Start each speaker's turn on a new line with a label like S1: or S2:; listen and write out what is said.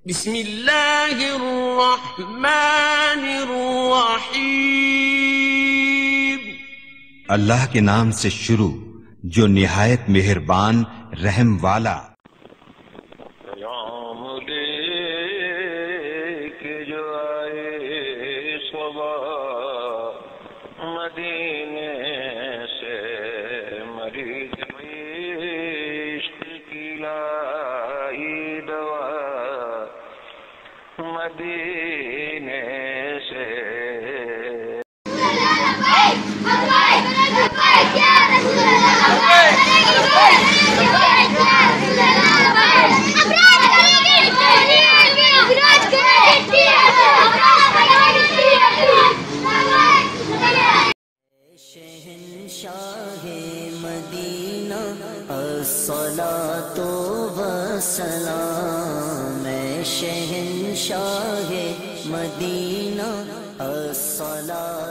S1: بسم اللہ الرحمن الرحیم،
S2: اللہ کے نام سے شروع جو نہایت مہربان رحم والا۔
S3: پیام لے کے جو آئے صبح مدینے سے، مریض عشق کی لائی دوا مدینے سے۔
S4: شہنشاہ مدینہ الصلاۃ والسلام، شہنشاہ مدینہ الصلاۃ